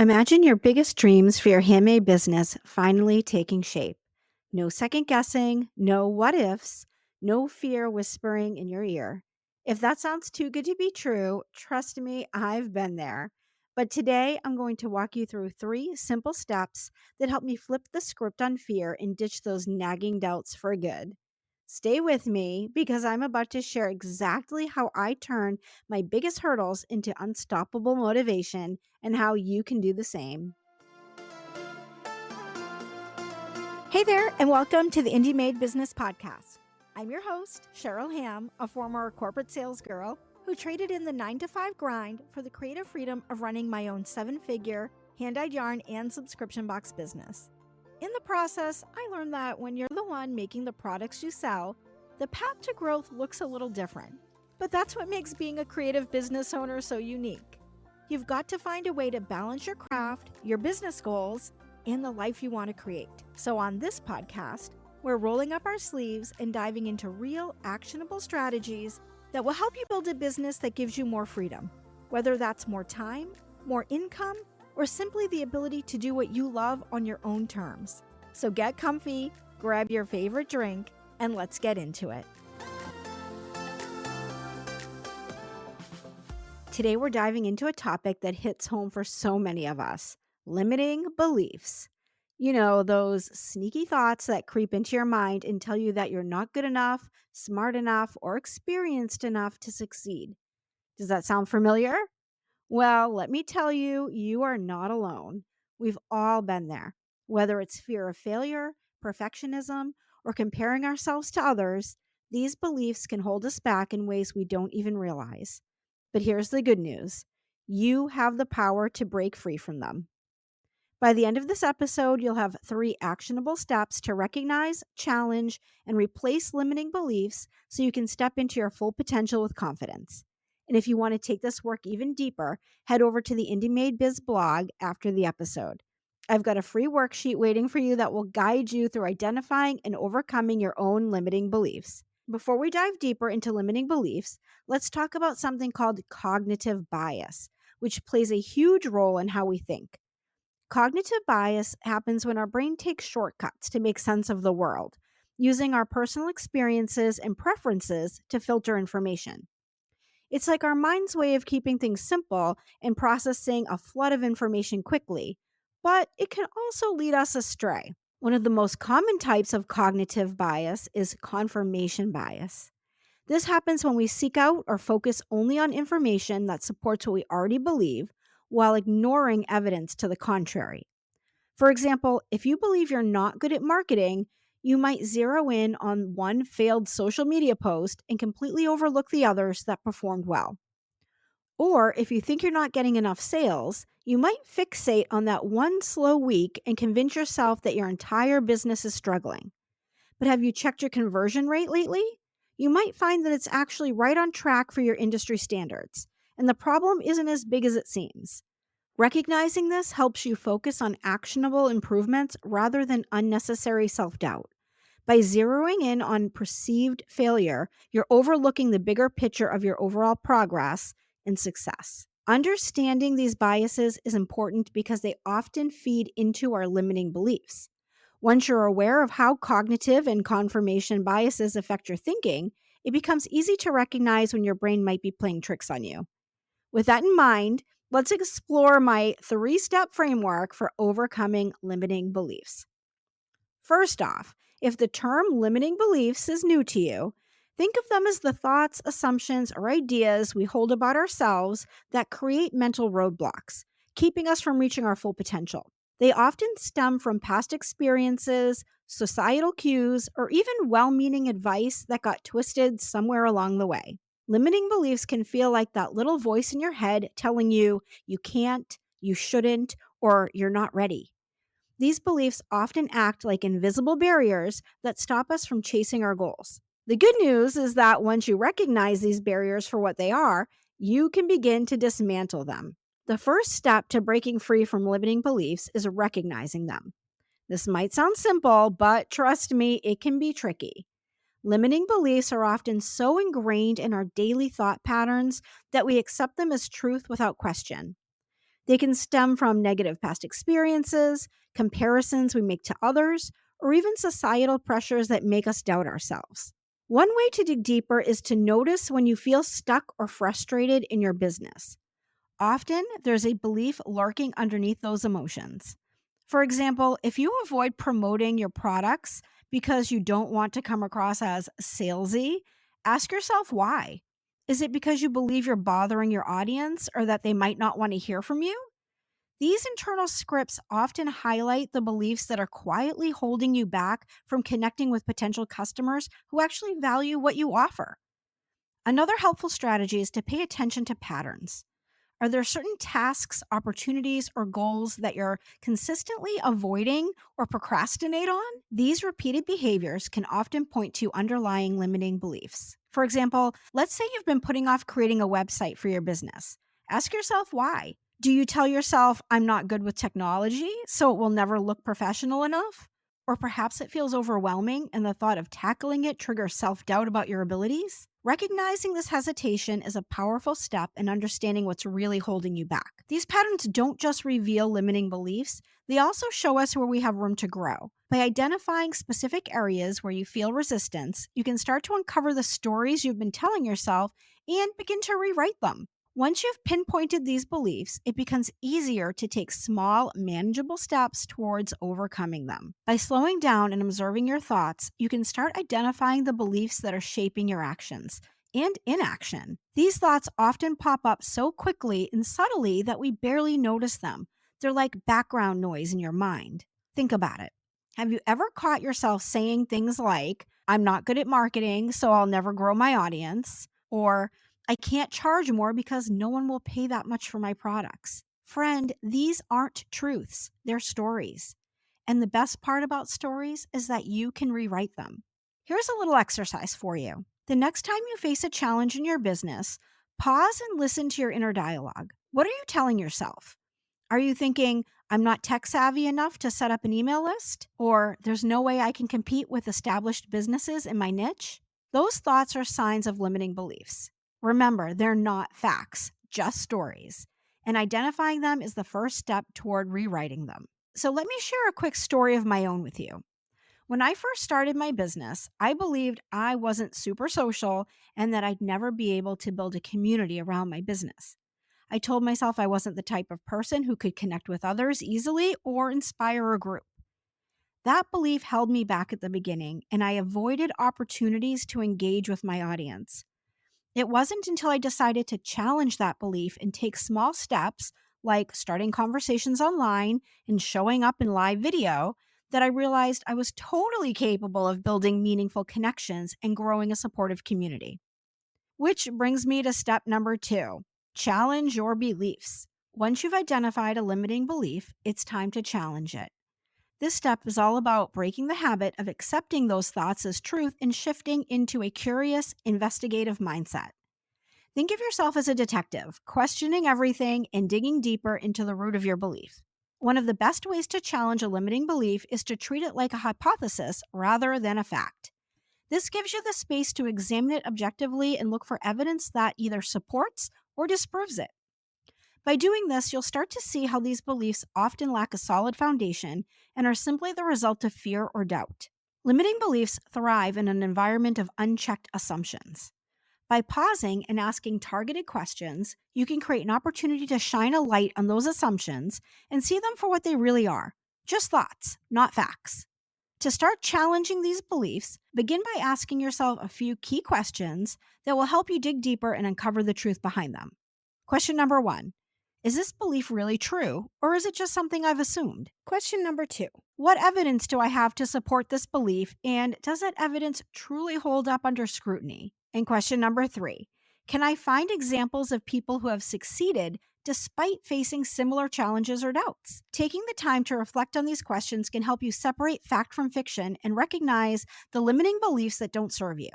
Imagine your biggest dreams for your handmade business finally taking shape. No second guessing, no what ifs, no fear whispering in your ear. If that sounds too good to be true, trust me, I've been there. But today I'm going to walk you through 3 simple steps that help me flip the script on fear and ditch those nagging doubts for good. Stay with me because I'm about to share exactly how I turn my biggest hurdles into unstoppable motivation and how you can do the same. Hey there, and welcome to the Indie Made Business Podcast. I'm your host, Cheryl Ham, a former corporate sales girl who traded in the 9-to-5 grind for the creative freedom of running my own 7-figure hand-dyed yarn and subscription box business. In the process, I learned that when you're the one making the products you sell, the path to growth looks a little different. But that's what makes being a creative business owner so unique. You've got to find a way to balance your craft, your business goals, and the life you want to create. So on this podcast, we're rolling up our sleeves and diving into real, actionable strategies that will help you build a business that gives you more freedom, whether that's more time, more income, or simply the ability to do what you love on your own terms. So get comfy, grab your favorite drink, and let's get into it. Today, we're diving into a topic that hits home for so many of us: limiting beliefs. You know, those sneaky thoughts that creep into your mind and tell you that you're not good enough, smart enough, or experienced enough to succeed. Does that sound familiar? Well, let me tell you, you are not alone. We've all been there. Whether it's fear of failure, perfectionism, or comparing ourselves to others, these beliefs can hold us back in ways we don't even realize. But here's the good news: you have the power to break free from them. By the end of this episode, you'll have 3 actionable steps to recognize, challenge, and replace limiting beliefs so you can step into your full potential with confidence. And if you want to take this work even deeper, head over to the Indie Made Biz blog after the episode. I've got a free worksheet waiting for you that will guide you through identifying and overcoming your own limiting beliefs. Before we dive deeper into limiting beliefs, let's talk about something called cognitive bias, which plays a huge role in how we think. Cognitive bias happens when our brain takes shortcuts to make sense of the world, using our personal experiences and preferences to filter information. It's like our mind's way of keeping things simple and processing a flood of information quickly, but it can also lead us astray. One of the most common types of cognitive bias is confirmation bias. This happens when we seek out or focus only on information that supports what we already believe while ignoring evidence to the contrary. For example, if you believe you're not good at marketing, you might zero in on one failed social media post and completely overlook the others that performed well. Or if you think you're not getting enough sales, you might fixate on that one slow week and convince yourself that your entire business is struggling. But have you checked your conversion rate lately? You might find that it's actually right on track for your industry standards, and the problem isn't as big as it seems. Recognizing this helps you focus on actionable improvements rather than unnecessary self-doubt. By zeroing in on perceived failure, you're overlooking the bigger picture of your overall progress and success. Understanding these biases is important because they often feed into our limiting beliefs. Once you're aware of how cognitive and confirmation biases affect your thinking, it becomes easy to recognize when your brain might be playing tricks on you. With that in mind, let's explore my 3-step framework for overcoming limiting beliefs. First off, if the term limiting beliefs is new to you, think of them as the thoughts, assumptions, or ideas we hold about ourselves that create mental roadblocks, keeping us from reaching our full potential. They often stem from past experiences, societal cues, or even well-meaning advice that got twisted somewhere along the way. Limiting beliefs can feel like that little voice in your head telling you can't, you shouldn't, or you're not ready. These beliefs often act like invisible barriers that stop us from chasing our goals. The good news is that once you recognize these barriers for what they are, you can begin to dismantle them. The first step to breaking free from limiting beliefs is recognizing them. This might sound simple, but trust me, it can be tricky. Limiting beliefs are often so ingrained in our daily thought patterns that we accept them as truth without question. They can stem from negative past experiences, comparisons we make to others, or even societal pressures that make us doubt ourselves. One way to dig deeper is to notice when you feel stuck or frustrated in your business. Often, there's a belief lurking underneath those emotions. For example, if you avoid promoting your products because you don't want to come across as salesy, ask yourself why. Is it because you believe you're bothering your audience or that they might not want to hear from you? These internal scripts often highlight the beliefs that are quietly holding you back from connecting with potential customers who actually value what you offer. Another helpful strategy is to pay attention to patterns. Are there certain tasks, opportunities, or goals that you're consistently avoiding or procrastinate on? These repeated behaviors can often point to underlying limiting beliefs. For example, let's say you've been putting off creating a website for your business. Ask yourself why. Do you tell yourself, I'm not good with technology, so it will never look professional enough? Or perhaps it feels overwhelming and the thought of tackling it triggers self doubt about your abilities? Recognizing this hesitation is a powerful step in understanding what's really holding you back. These patterns don't just reveal limiting beliefs, they also show us where we have room to grow. By identifying specific areas where you feel resistance, you can start to uncover the stories you've been telling yourself and begin to rewrite them. Once you've pinpointed these beliefs, it becomes easier to take small, manageable steps towards overcoming them. By slowing down and observing your thoughts, you can start identifying the beliefs that are shaping your actions and inaction. These thoughts often pop up so quickly and subtly that we barely notice them. They're like background noise in your mind. Think about it. Have you ever caught yourself saying things like, I'm not good at marketing, so I'll never grow my audience? Or, I can't charge more because no one will pay that much for my products. Friend, these aren't truths, they're stories. And the best part about stories is that you can rewrite them. Here's a little exercise for you. The next time you face a challenge in your business, pause and listen to your inner dialogue. What are you telling yourself? Are you thinking, I'm not tech savvy enough to set up an email list? Or there's no way I can compete with established businesses in my niche? Those thoughts are signs of limiting beliefs. Remember, they're not facts, just stories. And identifying them is the first step toward rewriting them. So let me share a quick story of my own with you. When I first started my business, I believed I wasn't super social and that I'd never be able to build a community around my business. I told myself I wasn't the type of person who could connect with others easily or inspire a group. That belief held me back at the beginning, and I avoided opportunities to engage with my audience. It wasn't until I decided to challenge that belief and take small steps, like starting conversations online and showing up in live video, that I realized I was totally capable of building meaningful connections and growing a supportive community. Which brings me to step number 2, challenge your beliefs. Once you've identified a limiting belief, it's time to challenge it. This step is all about breaking the habit of accepting those thoughts as truth and shifting into a curious, investigative mindset. Think of yourself as a detective, questioning everything and digging deeper into the root of your belief. One of the best ways to challenge a limiting belief is to treat it like a hypothesis rather than a fact. This gives you the space to examine it objectively and look for evidence that either supports or disproves it. By doing this, you'll start to see how these beliefs often lack a solid foundation and are simply the result of fear or doubt. Limiting beliefs thrive in an environment of unchecked assumptions. By pausing and asking targeted questions, you can create an opportunity to shine a light on those assumptions and see them for what they really are, just thoughts, not facts. To start challenging these beliefs, begin by asking yourself a few key questions that will help you dig deeper and uncover the truth behind them. Question number 1. Is this belief really true, or is it just something I've assumed? Question number 2. What evidence do I have to support this belief, and does that evidence truly hold up under scrutiny? And question number 3. Can I find examples of people who have succeeded despite facing similar challenges or doubts? Taking the time to reflect on these questions can help you separate fact from fiction and recognize the limiting beliefs that don't serve you.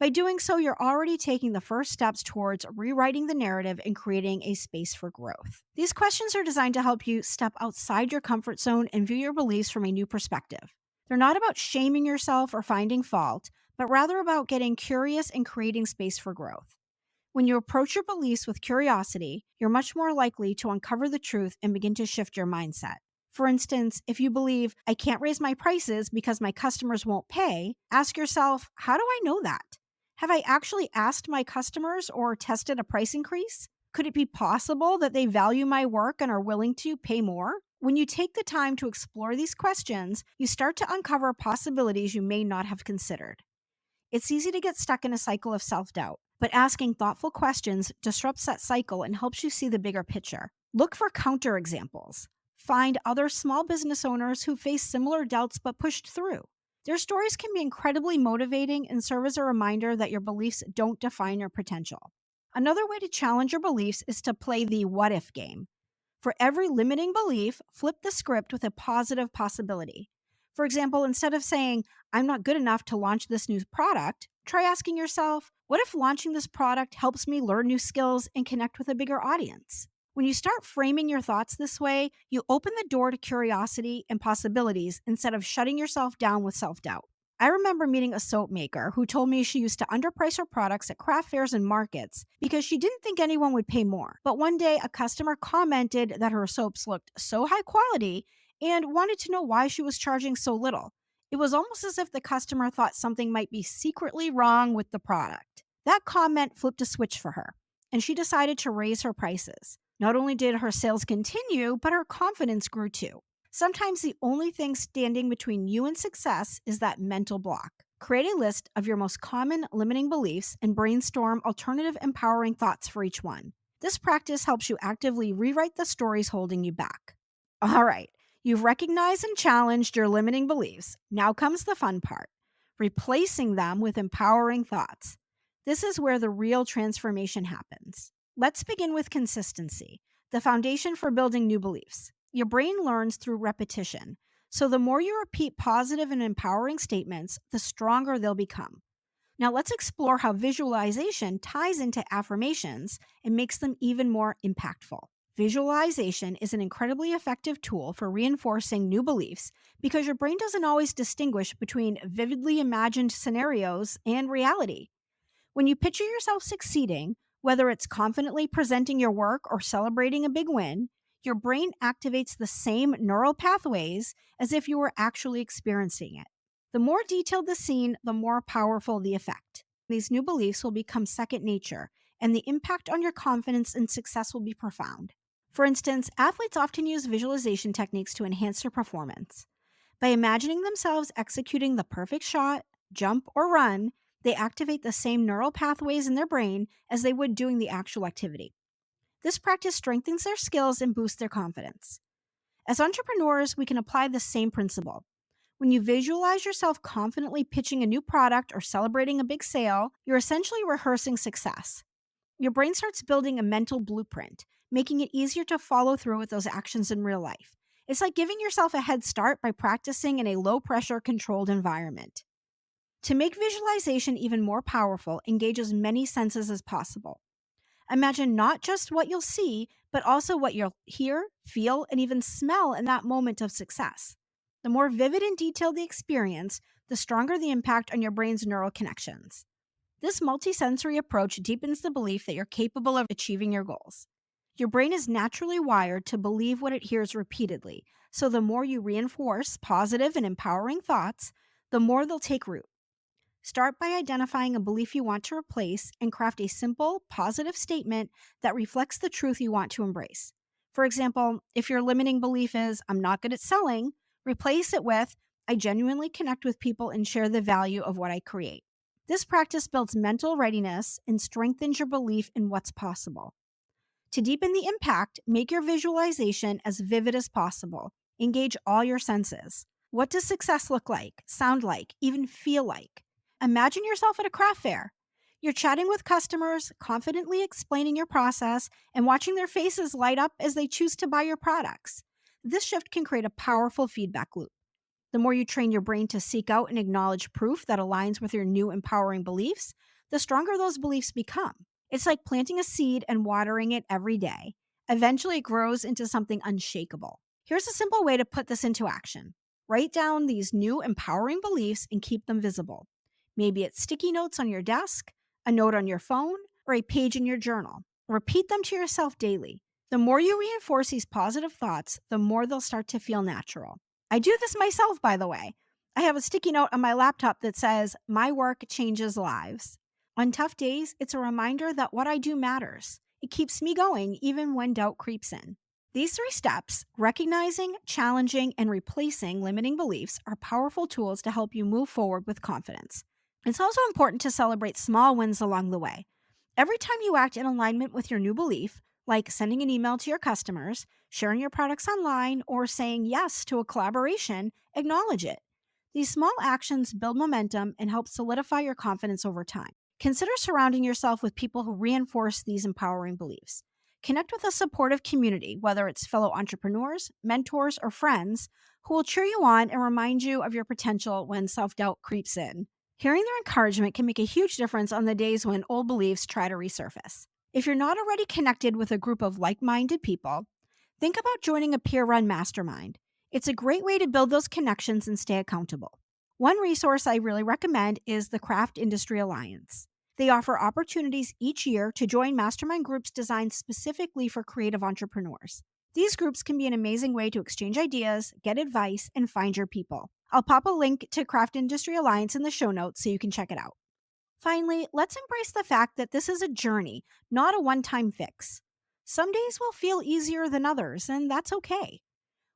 By doing so, you're already taking the first steps towards rewriting the narrative and creating a space for growth. These questions are designed to help you step outside your comfort zone and view your beliefs from a new perspective. They're not about shaming yourself or finding fault, but rather about getting curious and creating space for growth. When you approach your beliefs with curiosity, you're much more likely to uncover the truth and begin to shift your mindset. For instance, if you believe, I can't raise my prices because my customers won't pay, ask yourself, how do I know that? Have I actually asked my customers or tested a price increase? Could it be possible that they value my work and are willing to pay more? When you take the time to explore these questions, you start to uncover possibilities you may not have considered. It's easy to get stuck in a cycle of self doubt, but asking thoughtful questions disrupts that cycle and helps you see the bigger picture. Look for counterexamples. Find other small business owners who faced similar doubts but pushed through. Their stories can be incredibly motivating and serve as a reminder that your beliefs don't define your potential. Another way to challenge your beliefs is to play the what if game. For every limiting belief, flip the script with a positive possibility. For example, instead of saying, I'm not good enough to launch this new product, try asking yourself, what if launching this product helps me learn new skills and connect with a bigger audience? When you start framing your thoughts this way, you open the door to curiosity and possibilities instead of shutting yourself down with self doubt. I remember meeting a soap maker who told me she used to underprice her products at craft fairs and markets because she didn't think anyone would pay more. But one day, a customer commented that her soaps looked so high quality and wanted to know why she was charging so little. It was almost as if the customer thought something might be secretly wrong with the product. That comment flipped a switch for her, and she decided to raise her prices. Not only did her sales continue, but her confidence grew too. Sometimes the only thing standing between you and success is that mental block. Create a list of your most common limiting beliefs and brainstorm alternative empowering thoughts for each one. This practice helps you actively rewrite the stories holding you back. All right, you've recognized and challenged your limiting beliefs. Now comes the fun part, replacing them with empowering thoughts. This is where the real transformation happens. Let's begin with consistency, the foundation for building new beliefs. Your brain learns through repetition, so the more you repeat positive and empowering statements, the stronger they'll become. Now, let's explore how visualization ties into affirmations and makes them even more impactful. Visualization is an incredibly effective tool for reinforcing new beliefs because your brain doesn't always distinguish between vividly imagined scenarios and reality. When you picture yourself succeeding, whether it's confidently presenting your work or celebrating a big win, your brain activates the same neural pathways as if you were actually experiencing it. The more detailed the scene, the more powerful the effect. These new beliefs will become second nature, and the impact on your confidence and success will be profound. For instance, athletes often use visualization techniques to enhance their performance. By imagining themselves executing the perfect shot, jump, or run, they activate the same neural pathways in their brain as they would doing the actual activity. This practice strengthens their skills and boosts their confidence. As entrepreneurs, we can apply the same principle. When you visualize yourself confidently pitching a new product or celebrating a big sale, you're essentially rehearsing success. Your brain starts building a mental blueprint, making it easier to follow through with those actions in real life. It's like giving yourself a head start by practicing in a low-pressure, controlled environment. To make visualization even more powerful, engage as many senses as possible. Imagine not just what you'll see, but also what you'll hear, feel, and even smell in that moment of success. The more vivid and detailed the experience, the stronger the impact on your brain's neural connections. This multisensory approach deepens the belief that you're capable of achieving your goals. Your brain is naturally wired to believe what it hears repeatedly, so the more you reinforce positive and empowering thoughts, the more they'll take root. Start by identifying a belief you want to replace and craft a simple, positive statement that reflects the truth you want to embrace. For example, if your limiting belief is, I'm not good at selling, replace it with, I genuinely connect with people and share the value of what I create. This practice builds mental readiness and strengthens your belief in what's possible. To deepen the impact, make your visualization as vivid as possible. Engage all your senses. What does success look like, sound like, even feel like? Imagine yourself at a craft fair. You're chatting with customers, confidently explaining your process, and watching their faces light up as they choose to buy your products. This shift can create a powerful feedback loop. The more you train your brain to seek out and acknowledge proof that aligns with your new empowering beliefs, the stronger those beliefs become. It's like planting a seed and watering it every day. Eventually, it grows into something unshakable. Here's a simple way to put this into action. Write down these new empowering beliefs and keep them visible. Maybe it's sticky notes on your desk, a note on your phone, or a page in your journal. Repeat them to yourself daily. The more you reinforce these positive thoughts, the more they'll start to feel natural. I do this myself, by the way. I have a sticky note on my laptop that says, "My work changes lives." On tough days, it's a reminder that what I do matters. It keeps me going even when doubt creeps in. These 3 steps, recognizing, challenging, and replacing limiting beliefs, are powerful tools to help you move forward with confidence. It's also important to celebrate small wins along the way. Every time you act in alignment with your new belief, like sending an email to your customers, sharing your products online, or saying yes to a collaboration, acknowledge it. These small actions build momentum and help solidify your confidence over time. Consider surrounding yourself with people who reinforce these empowering beliefs. Connect with a supportive community, whether it's fellow entrepreneurs, mentors, or friends, who will cheer you on and remind you of your potential when self-doubt creeps in. Hearing their encouragement can make a huge difference on the days when old beliefs try to resurface. If you're not already connected with a group of like-minded people, think about joining a peer-run mastermind. It's a great way to build those connections and stay accountable. One resource I really recommend is the Craft Industry Alliance. They offer opportunities each year to join mastermind groups designed specifically for creative entrepreneurs. These groups can be an amazing way to exchange ideas, get advice, and find your people. I'll pop a link to Craft Industry Alliance in the show notes so you can check it out. Finally, let's embrace the fact that this is a journey, not a one-time fix. Some days will feel easier than others, and that's okay.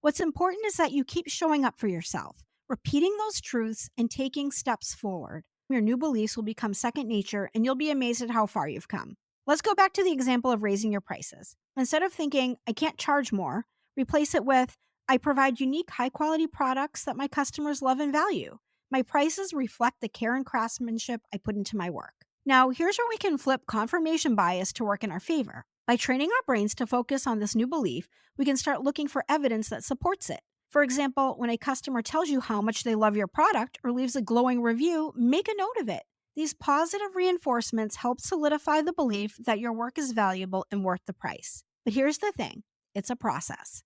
What's important is that you keep showing up for yourself, repeating those truths, and taking steps forward. Your new beliefs will become second nature, and you'll be amazed at how far you've come. Let's go back to the example of raising your prices. Instead of thinking, "I can't charge more," replace it with, "I provide unique, high-quality products that my customers love and value. My prices reflect the care and craftsmanship I put into my work." Now, here's where we can flip confirmation bias to work in our favor. By training our brains to focus on this new belief, we can start looking for evidence that supports it. For example, when a customer tells you how much they love your product or leaves a glowing review, make a note of it. These positive reinforcements help solidify the belief that your work is valuable and worth the price. But here's the thing, it's a process.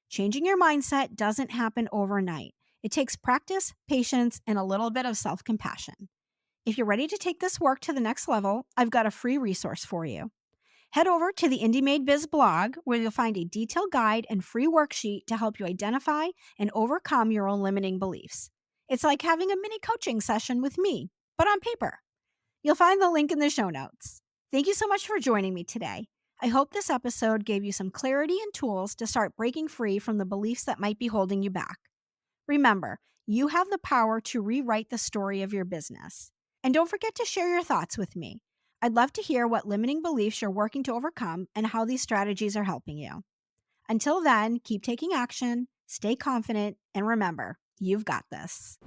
Changing your mindset doesn't happen overnight. It takes practice, patience, and a little bit of self-compassion. If you're ready to take this work to the next level, I've got a free resource for you. Head over to the Indie Made Biz blog, where you'll find a detailed guide and free worksheet to help you identify and overcome your own limiting beliefs. It's like having a mini coaching session with me, but on paper. You'll find the link in the show notes. Thank you so much for joining me today. I hope this episode gave you some clarity and tools to start breaking free from the beliefs that might be holding you back. Remember, you have the power to rewrite the story of your business. And don't forget to share your thoughts with me. I'd love to hear what limiting beliefs you're working to overcome and how these strategies are helping you. Until then, keep taking action, stay confident, and remember, you've got this.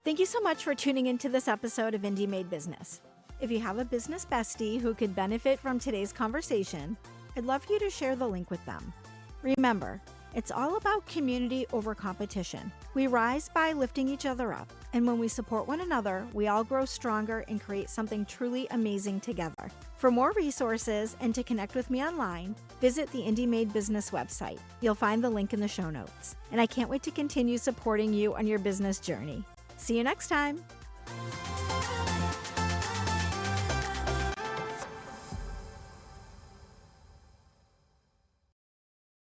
Thank you so much for tuning into this episode of Indie Made Business. If you have a business bestie who could benefit from today's conversation, I'd love for you to share the link with them. Remember, it's all about community over competition. We rise by lifting each other up, and when we support one another, we all grow stronger and create something truly amazing together. For more resources and to connect with me online, visit the Indie Made Business website. You'll find the link in the show notes. And I can't wait to continue supporting you on your business journey. See you next time.